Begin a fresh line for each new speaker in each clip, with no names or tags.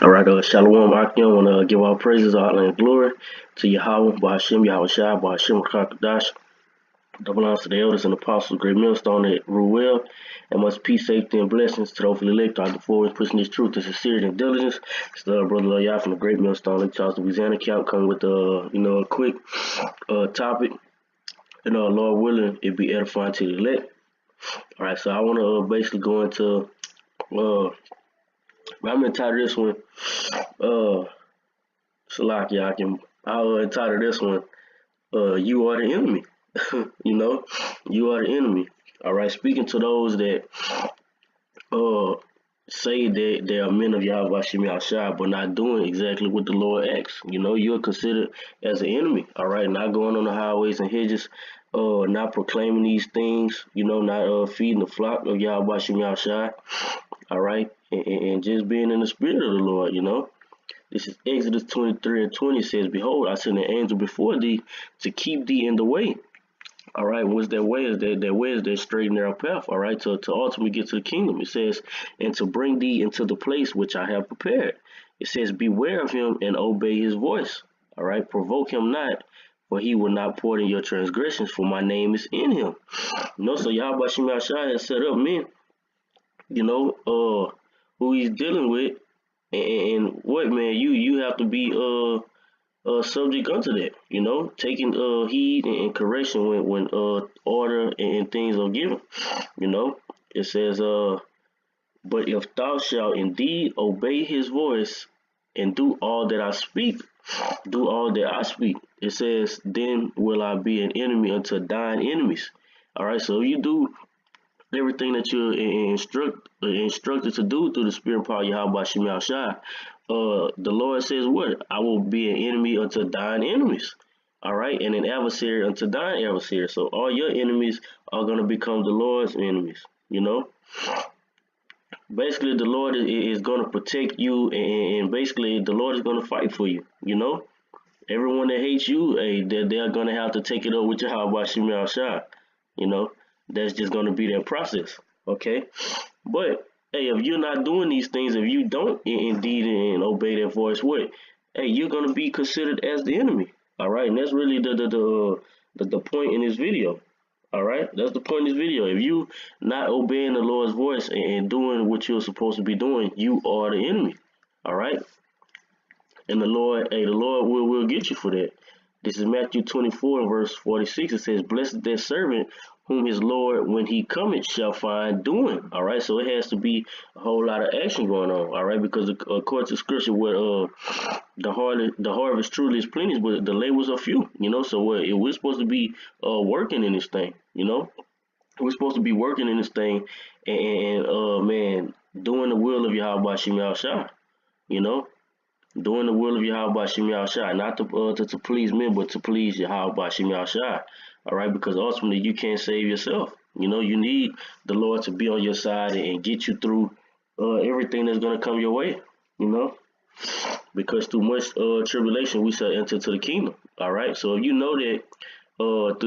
All right, Shalom Akim. I want to give all praises, honor, and glory to Yahweh, Bahashim, Yahweh Shai, Bahashim, Rakakadash. That belongs to the elders and apostles, great millstone that rule well, and much peace, safety, and blessings to the hopefully elect, all the forward, pushing this truth and sincerity and diligence. It's the brother Yah from the great millstone, Lake Charles, Louisiana camp, coming with a quick topic, and Lord willing, it be edifying to the elect. All right, so I want to basically go into I'm gonna title this one, Salaki. I'll entitle this one, You Are the Enemy. You are the enemy. All right, speaking to those that say that they are men of Yahweh Shem Yahshua, but not doing exactly what the Lord asks. You're considered as an enemy. All right, not going on the highways and hedges, not proclaiming these things. Not feeding the flock of Yahweh Shem Yahshua. All right, and just being in the spirit of the Lord. This is Exodus 23:20 says, "Behold, I send an angel before thee to keep thee in the way." All right, what's that way? That way is that straight and narrow path. All right, to ultimately get to the kingdom. It says, "And to bring thee into the place which I have prepared." It says, "Beware of him and obey his voice." All right, provoke him not, for he will not pardon your transgressions, for my name is in him. So Yahweh Shem Yahshua has set up men. Who he's dealing with, and what, man, you have to be subject unto that, taking heed and correction when order and things are given. It says, "But if thou shalt indeed obey his voice and do all that I speak, it says, then will I be an enemy unto thine enemies." All right, so if you do everything that you're instructed to do through the spirit and power of Yahweh Shem Yahshua, the Lord says what? "I will be an enemy unto thine enemies." All right, and an adversary unto thine adversary. So all your enemies are going to become the Lord's enemies. Basically, the Lord is going to protect you, and basically, the Lord is going to fight for you. Everyone that hates you, hey, they're going to have to take it up with Yahweh Shem Yahshua. That's just going to be their process. Okay, but hey, if you're not doing these things, if you don't indeed and obey their voice, what? Hey, you're going to be considered as the enemy. All right, and that's really the point in this video. All right, that's the point in this video. If you not obeying the Lord's voice and doing what you're supposed to be doing, you are the enemy. All right, and the Lord will get you for that. This is Matthew 24 and verse 46. It says, "Blessed that servant whom his Lord, when he cometh, shall find doing." All right, so it has to be a whole lot of action going on. All right, because according to Scripture, what the harvest truly is plenty, but the labors are few. So we're supposed to be working in this thing. We're supposed to be working in this thing, and man, doing the will of Yahweh Shem Yahshua. Doing the will of Yahweh Shem Yahshua, not to please men, but to please Yahweh Shem Yahshua. All right, because ultimately you can't save yourself. You need the Lord to be on your side and get you through everything that's going to come your way. Because through much tribulation we shall enter to the kingdom. All right, so if you know that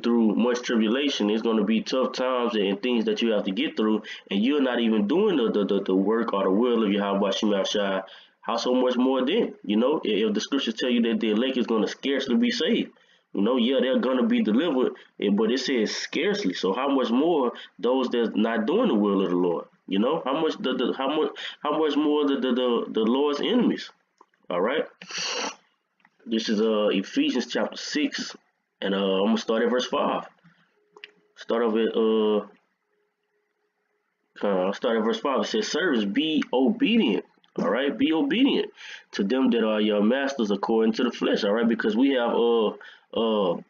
through much tribulation, it's going to be tough times and things that you have to get through, and you're not even doing the work or the will of Yahweh Shem Yahshua, how so much more then? If the scriptures tell you that the elect is going to scarcely be saved, yeah, they're going to be delivered, but it says scarcely. So how much more those that's not doing the will of the Lord? How much how much more the Lord's enemies? All right. This is Ephesians chapter 6, and I'm gonna start at verse 5. I'll start at verse 5. It says, "Servants, be obedient." All right, be obedient to them that are your masters according to the flesh. All right, because we have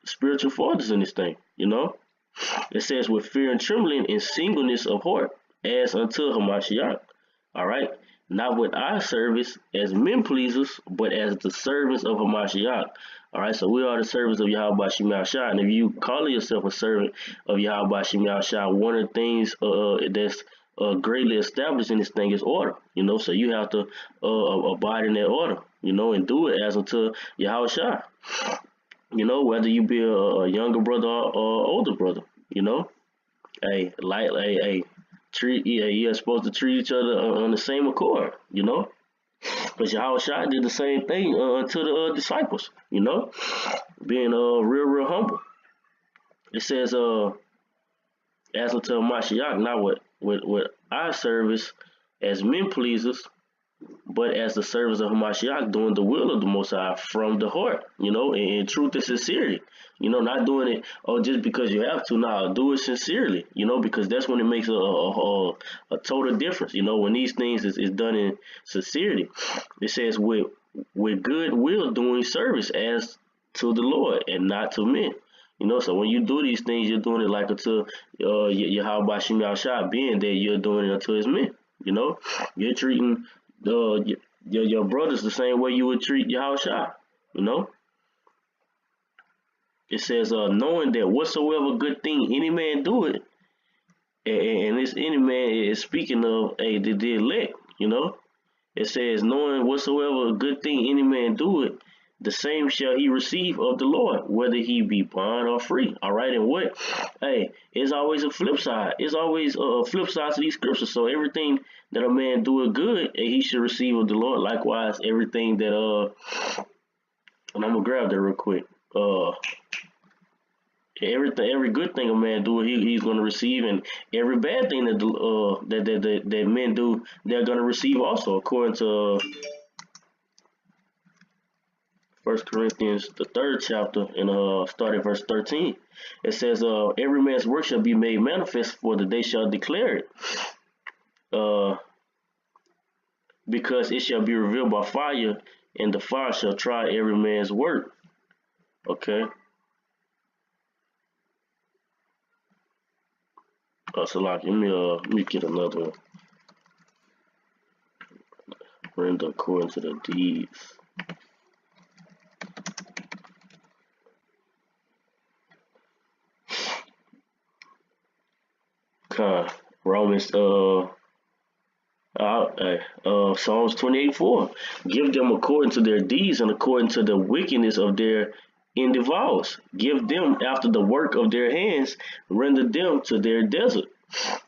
spiritual fathers in this thing. It says, "With fear and trembling and singleness of heart, as unto Hamashiach." All right, not with eye service as men pleasers, but as the servants of Hamashiach. All right, so we are the servants of Yahweh Shem Yahshua, and if you call yourself a servant of Yahweh Shem Yahshua, one of the things that's greatly established in this thing is order. So you have to abide in that order, and do it as unto Yahweh. Whether you be a younger brother or older brother. Hey, you're supposed to treat each other on the same accord. But Yahushua did the same thing to the disciples, you know, being real humble. It says, as unto Mashiach, not with our service as men pleasers, but as the service of Hamashiach, doing the will of the Most High from the heart, you know, in truth and sincerity, you know, not doing it just because you have to. Now, do it sincerely, you know, because that's when it makes a total difference, you know, when these things is done in sincerity. It says with good will doing service as to the Lord and not to men. You know, so when you do these things, you're doing it like unto Yahweh Shem Yahshua, being that you're doing it unto his men. You know, you're treating your brothers the same way you would treat Yahushua. You know, it says, knowing that whatsoever good thing any man do it, and this any man is speaking of the elect. You know, it says, knowing whatsoever good thing any man do it, the same shall he receive of the Lord, whether he be bond or free. All right, and what? Hey, it's always a flip side. It's always a flip side to these scriptures. So everything that a man do it good, he should receive of the Lord. Likewise, everything that and I'm gonna grab that real quick. Every good thing a man do, he's gonna receive, and every bad thing that that men do, they're gonna receive also, according to 1 Corinthians, the 3rd chapter, and start at verse 13. It says, every man's work shall be made manifest, for the day shall declare it. Because it shall be revealed by fire, and the fire shall try every man's work. Okay. So like, let me get another one. Render according to the deeds. Romans Psalms 28:4. Give them according to their deeds and according to the wickedness of their endeavors. Give them after the work of their hands, render them to their desert.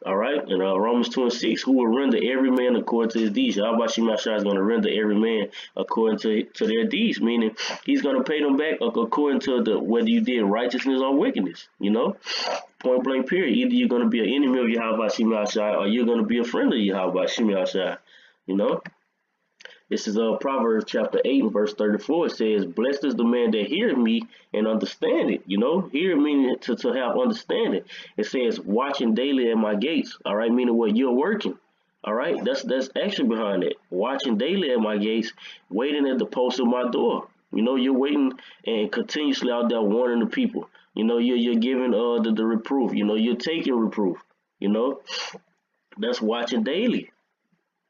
All right, and Romans 2:6, who will render every man according to his deeds. Yahweh Shemashah is going to render every man according to their deeds, meaning he's going to pay them back according to whether you did righteousness or wickedness, you know, point blank period. Either you're going to be an enemy of Yahweh Shemashah or you're going to be a friend of Yahweh Shemashah, you know. This is Proverbs chapter 8 and verse 34. It says, blessed is the man that heareth me and understand it. You know, hear meaning to have understanding. It says, watching daily at my gates. All right, meaning what you're working. All right, that's action behind it. Watching daily at my gates, waiting at the post of my door. You know, you're waiting and continuously out there warning the people. You know, you're giving the reproof. You know, you're taking reproof. You know, that's watching daily,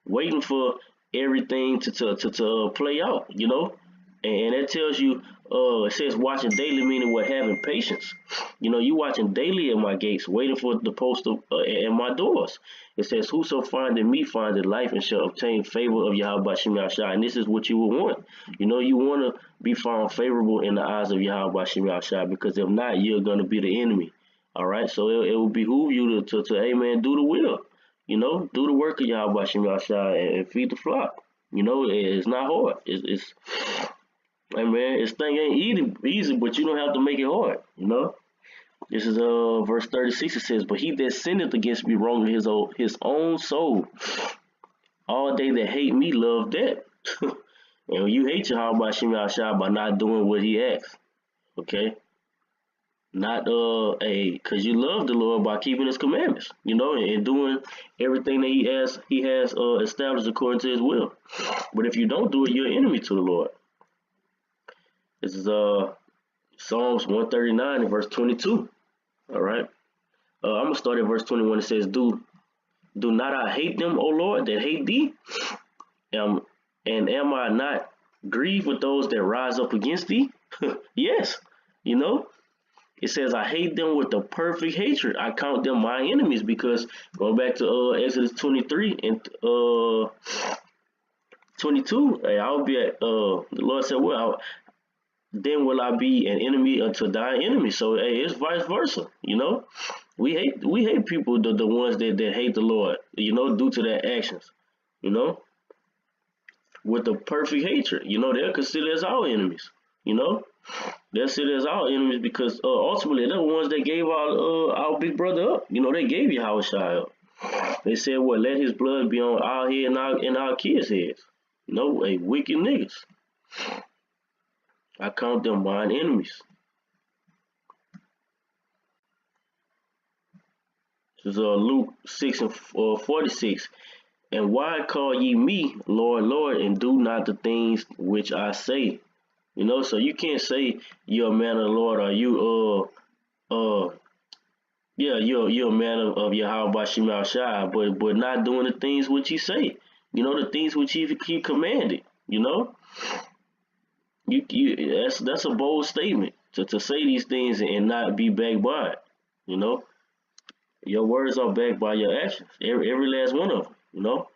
waiting for everything to play out, you know, and that tells you, it says watching daily, meaning what, having patience. You know, you watching daily at my gates, waiting for the post of at my doors. It says, whoso findeth me findeth life and shall obtain favor of Yahweh Shem Yahshua. And this is what you would want. You know, you want to be found favorable in the eyes of Yahweh Shem Yahshua, because if not, you're going to be the enemy. All right, so it will behoove you to amen, do the will. You know, do the work of Yahweh Shem Yahshua and feed the flock. You know, it's not hard. It's hey man, this thing ain't easy, but you don't have to make it hard. You know, this is verse 36. It says, but he that sinneth against me wrongeth his own soul. All they that hate me love that. And when you hate Yahweh Shem Yahshua by not doing what he asks, okay. Not cause you love the Lord by keeping his commandments, you know, and doing everything that he has established according to his will. But if you don't do it, you're an enemy to the Lord. This is Psalms 139 and verse 22. All right. I'm gonna start at verse 21. It says, Do not I hate them, O Lord, that hate thee? And am I not grieved with those that rise up against thee? Yes, you know. It says, I hate them with a perfect hatred. I count them my enemies, because going back to Exodus 23 and 22, hey, I'll be at, the Lord said, well, then will I be an enemy unto thy enemy. So, hey, it's vice versa, you know. We hate people, the ones that hate the Lord, you know, due to their actions, you know. with the perfect hatred. You know, they'll consider us our enemies. You know, they'll consider us our enemies because ultimately they're the ones that gave our big brother up. You know, they gave Yahushua up. They said, "What? Let his blood be on our head and our kids' heads." You know, a wicked niggas. I count them mine enemies. This is Luke 6 and 46. And why call ye me Lord, Lord, and do not the things which I say? You know, so you can't say you're a man of the Lord, or you're a man of Yahweh Bashim Shai, but not doing the things which he say. You know, the things which he commanded. You know, that's a bold statement to say these things and not be backed by it. You know, your words are backed by your actions. Every last one of them. You know,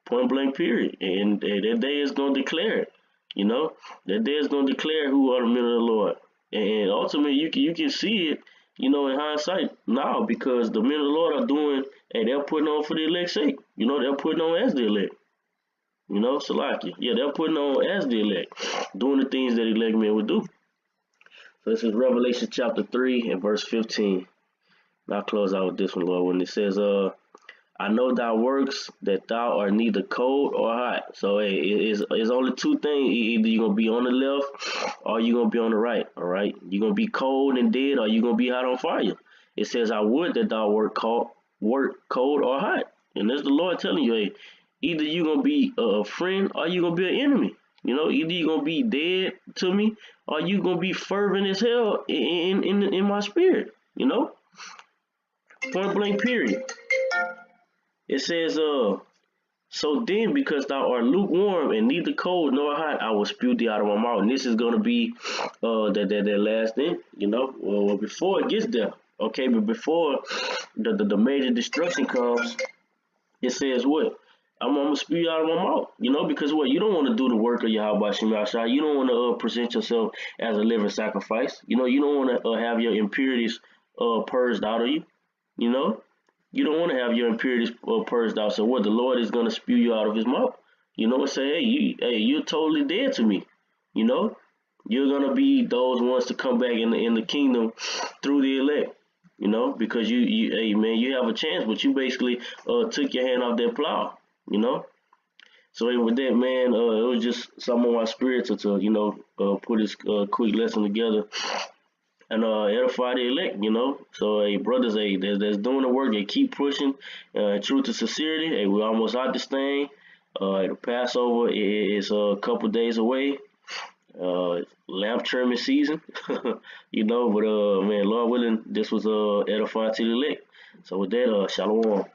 point blank period. And that day is gonna declare it. You know, that day is gonna declare who are the men of the Lord. And ultimately, you can see it. You know, in hindsight now, because the men of the Lord are doing, and they're putting on for the elect's sake. You know, they're putting on as the elect. You know, Salakia. Yeah, they're putting on as the elect, doing the things that elect men would do. So this is Revelation chapter 3 and verse 15. And I'll close out with this one, Lord, when it says, I know thy works, that thou art neither cold or hot. So hey, it's only two things. Either you're gonna be on the left or you're gonna be on the right. All right, you're gonna be cold and dead, or you're gonna be hot on fire. It says, I would that thou work cold or hot. And that's the Lord telling you, hey, either you're gonna be a friend or you're gonna be an enemy. You know, either you're gonna be dead to me or you're gonna be fervent as hell in my spirit. You know, point blank period. It says, so then, because thou art lukewarm and neither cold nor hot, I will spew thee out of my mouth. And this is going to be that last thing, you know, well, before it gets there. Okay, but before the major destruction comes, it says what? I'm going to spew you out of my mouth, you know, because what? You don't want to do the work of Yahweh Shema Shai. You don't want to present yourself as a living sacrifice. You know, you don't want to have your impurities purged out of you, you know. You don't want to have your impurities purged out. So what? The Lord is going to spew you out of his mouth. You know, and say, hey, you're totally dead to me. You know, you're going to be those ones to come back in the kingdom through the elect. You know, because hey, man, you have a chance, but you basically took your hand off that plow. You know. So hey, with that, man, it was just some of my spirits to you know, put this quick lesson together. And edify the elect, you know. So, hey, brothers, hey, that's doing the work. They keep pushing. Truth to sincerity. Hey, we're almost out this thing. The Passover is a couple days away. Lamp trimming season, you know. But man, Lord willing, this was edifying to the elect. So with that, shalom.